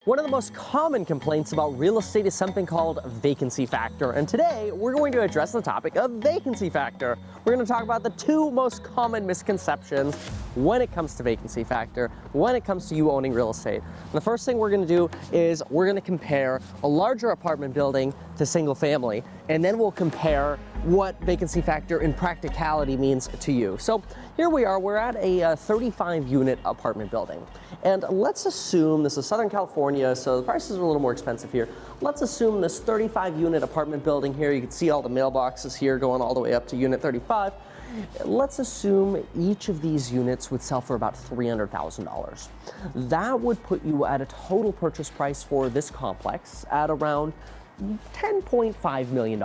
One of the most common complaints about real estate is something called vacancy factor, and today we're going to address the topic of vacancy factor. We're going to talk about the two most common misconceptions when it comes to vacancy factor, when it comes to you owning real estate. And the first thing we're going to do is we're going to compare a larger apartment building to single family, and then we'll compare what vacancy factor in practicality means to you. So here we are, we're at a 35 unit apartment building. And let's assume this is Southern California, so the prices are a little more expensive here. Let's assume this 35 unit apartment building here, you can see all the mailboxes here going all the way up to unit 35. Let's assume each of these units would sell for about $300,000. That would put you at a total purchase price for this complex at around $10.5 million.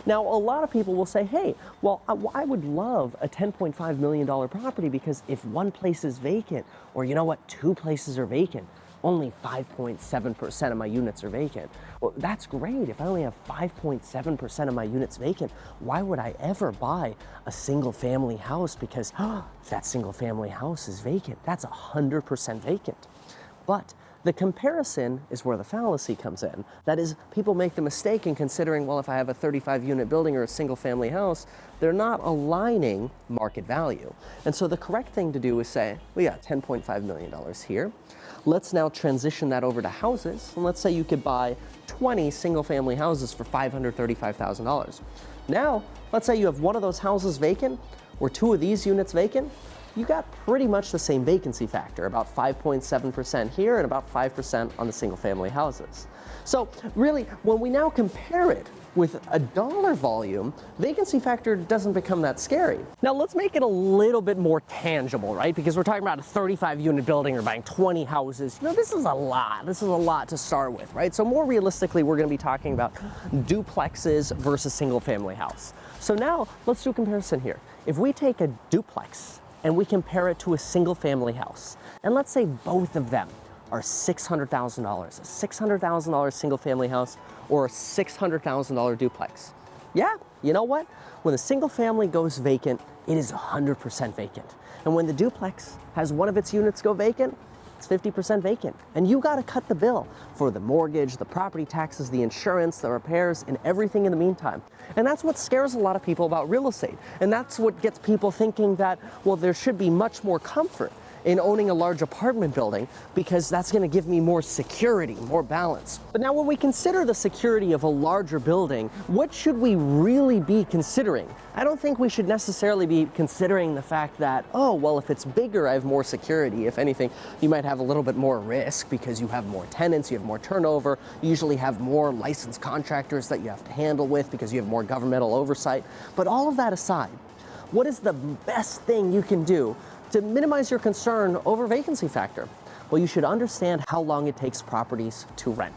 Now, a lot of people will say, hey, well, I would love a $10.5 million property because if one place is vacant, or you know what, two places are vacant, only 5.7% of my units are vacant. Well, that's great. If I only have 5.7% of my units vacant, why would I ever buy a single family house? Because if that single family house is vacant, that's 100% vacant. But the comparison is where the fallacy comes in. That is, people make the mistake in considering, well, if I have a 35 unit building or a single family house, they're not aligning market value. And so the correct thing to do is say, we got $10.5 million here. Let's now transition that over to houses. And let's say you could buy 20 single family houses for $535,000. Now, let's say you have one of those houses vacant or two of these units vacant. You got pretty much the same vacancy factor, about 5.7% here and about 5% on the single family houses. So really, when we now compare it with a dollar volume, vacancy factor doesn't become that scary. Now let's make it a little bit more tangible, right? Because we're talking about a 35 unit building or buying 20 houses. You know, this is a lot. This is a lot to start with, right? So more realistically, we're gonna be talking about duplexes versus single family house. So now let's do a comparison here. If we take a duplex and we compare it to a single family house, and let's say both of them are $600,000, a $600,000 single family house or a $600,000 duplex. Yeah, you know what? When the single family goes vacant, it is 100% vacant. And when the duplex has one of its units go vacant, it's 50% vacant. And you gotta cut the bill for the mortgage, the property taxes, the insurance, the repairs, and everything in the meantime. And that's what scares a lot of people about real estate. And that's what gets people thinking that, well, there should be much more comfort in owning a large apartment building because that's going to give me more security, more balance. But now when we consider the security of a larger building, what should we really be considering? I don't think we should necessarily be considering the fact that, oh, well, if it's bigger, I have more security. If anything, you might have a little bit more risk because you have more tenants, you have more turnover, you usually have more licensed contractors that you have to handle with because you have more governmental oversight. But all of that aside, what is the best thing you can do to minimize your concern over vacancy factor? Well, you should understand how long it takes properties to rent.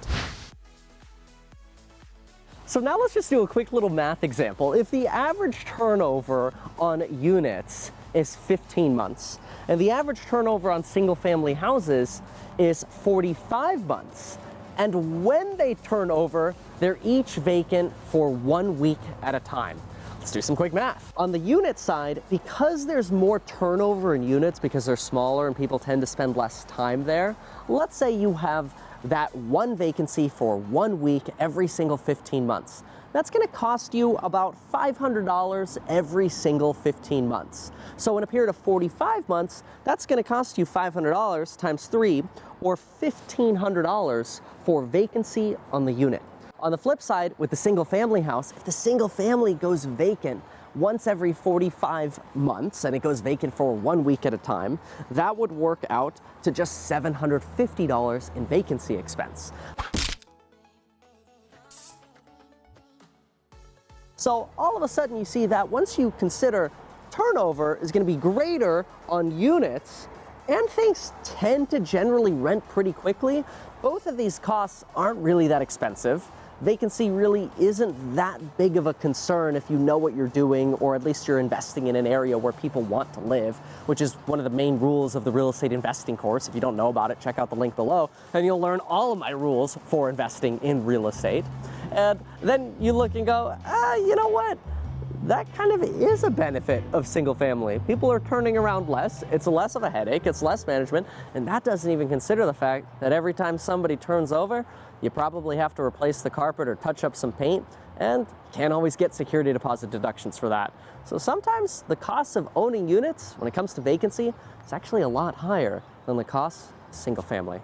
So now let's just do a quick little math example. If the average turnover on units is 15 months, and the average turnover on single family houses is 45 months, and when they turn over, they're each vacant for 1 week at a time. Let's do some quick math. On the unit side, because there's more turnover in units because they're smaller and people tend to spend less time there, let's say you have that one vacancy for 1 week every single 15 months. That's gonna cost you about $500 every single 15 months. So in a period of 45 months, that's gonna cost you $500 times 3, or $1,500 for vacancy on the unit. On the flip side, with the single family house, if the single family goes vacant once every 45 months and it goes vacant for 1 week at a time, that would work out to just $750 in vacancy expense. So all of a sudden you see that once you consider turnover is going to be greater on units and things tend to generally rent pretty quickly, both of these costs aren't really that expensive. Vacancy really isn't that big of a concern if you know what you're doing, or at least you're investing in an area where people want to live, which is one of the main rules of the real estate investing course. If you don't know about it, check out the link below and you'll learn all of my rules for investing in real estate. And then you look and go, you know what? that kind of is a benefit of single family. People are turning around less, it's less of a headache, it's less management, and that doesn't even consider the fact that every time somebody turns over, you probably have to replace the carpet or touch up some paint, and can't always get security deposit deductions for that. So sometimes the cost of owning units when it comes to vacancy is actually a lot higher than the cost of single family.